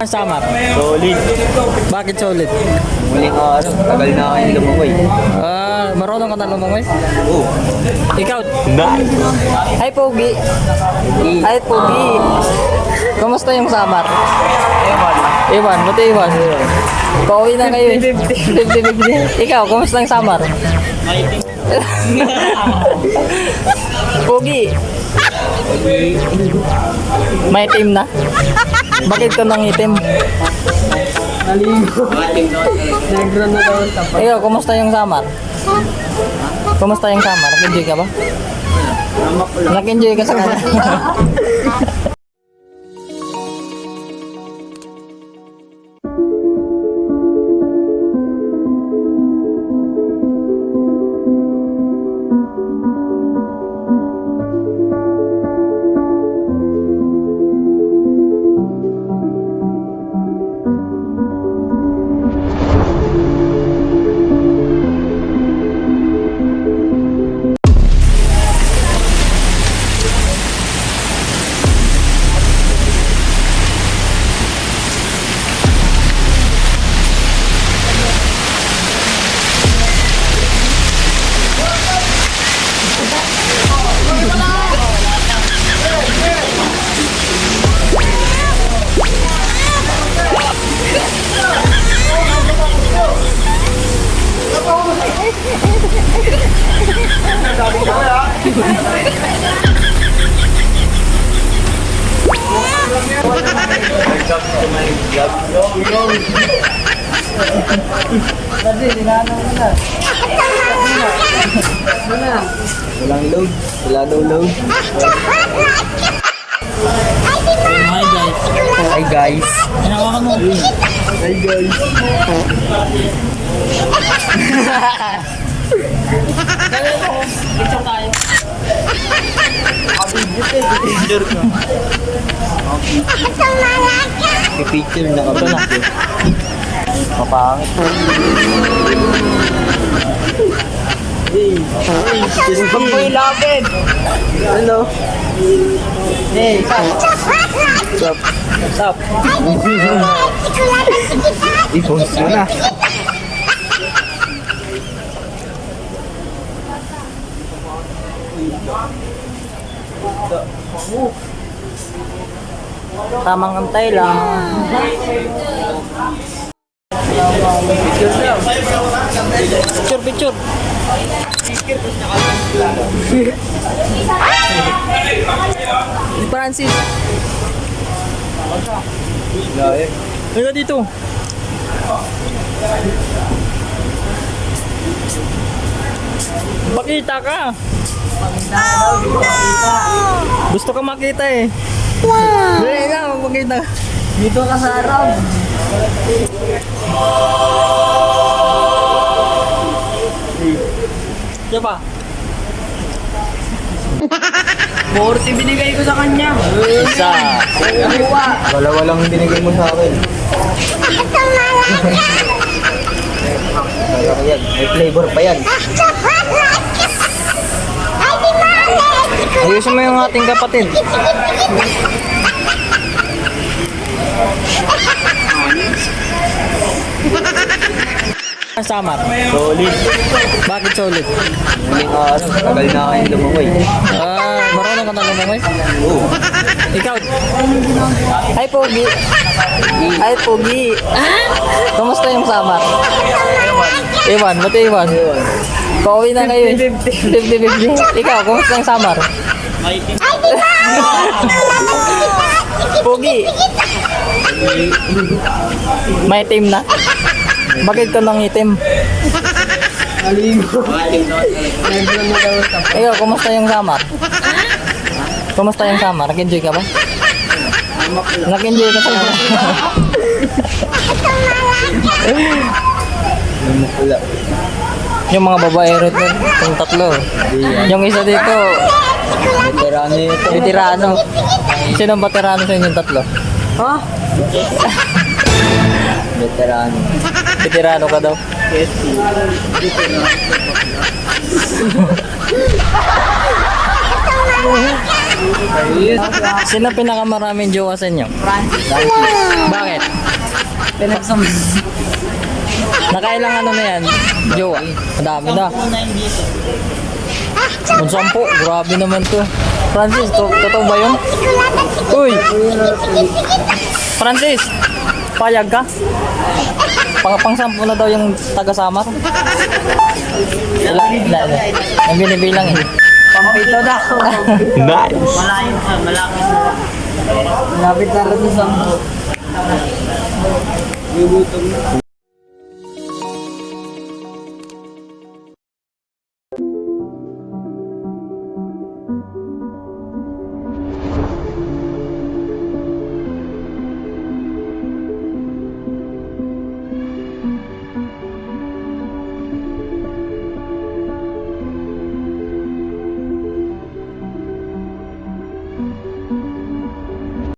Samar. Solid. Bakit solid? Muling araw, tagal na kayong lumangoy. Marunong ka na lumangoy? Oo. Ikaw? Na. Hi, Pogi. Hi, Pogi. Kumusta yung Samar? Iwan, buti Iwan. Pauwi na kayo eh. 50-50. Ikaw, kumusta yung Samar? Pogi. May team na? Bakit ka nang itim? Naligo. Nag-run na daw ang tapat. Ikaw, kumusta yung Samar? Kumusta yung Samar? Nag-enjoy ka ba? Nag-enjoy ka sa kanya? Walang load. Wala daw load. Hi guys. Hi guys. Hinawakan mo. Hi guys. Picture tayo. Picture ka. Picture na ka ba na? Mapangit. Hey, huwag mo ilapit. Ano? Hey, stop. Stop. I-post mo na. Tamang antay lang. Picture, picture. Si Francis. Halika dito. Makita ka. Gusto ka makita eh. Dali ka, magpakita. Dito ka sa harap. Diyan pa. 40 binigay ko sa kanya. Isa. Dalawa. Dalawa lang binigay mo sa akin. Dalawa yan. May flavor pa yan. Ayusin mo yung ating kapatid. Samar. Solid. Bakit solid? Muling araw, tagal na kayong lumangoy. Marunong ka na lumangoy? Oo. Ikaw? Hi, Pogi. Hi, Pogi. Kumusta yung Samar? Iwan, buti Iwan. Pauwi na kayo eh. 50-50. Ikaw, kumusta yung Samar? Pogi. May team na? Bakit ka nang itim? Naligo. Nag-run na daw ang tapat. Ikaw, kumusta yung Samar? Kumusta yung Samar? Nag-enjoy ka ba? Nag-enjoy ka sa Wala. yung mga babaero dun, yung tatlo. Yung isa dito, Veterano ito. veterano. Sino ang veterano sa inyong tatlo? Ha? Veterano. Veterano ka daw. Sino pinakamaraming jowa sa inyo? Bakit? Pinagsama. Nakailang ano na yan? Jowa. Madami na. Kung 10, grabe naman to. Francis, totoo ba yun? Uy! Francis, payag ka? Pang-10 na daw yung taga-Samar. Wala. Ang binibilang eh. Pampito daw. Nice! Malayo ka, malaki. Malapit na rin sa 10.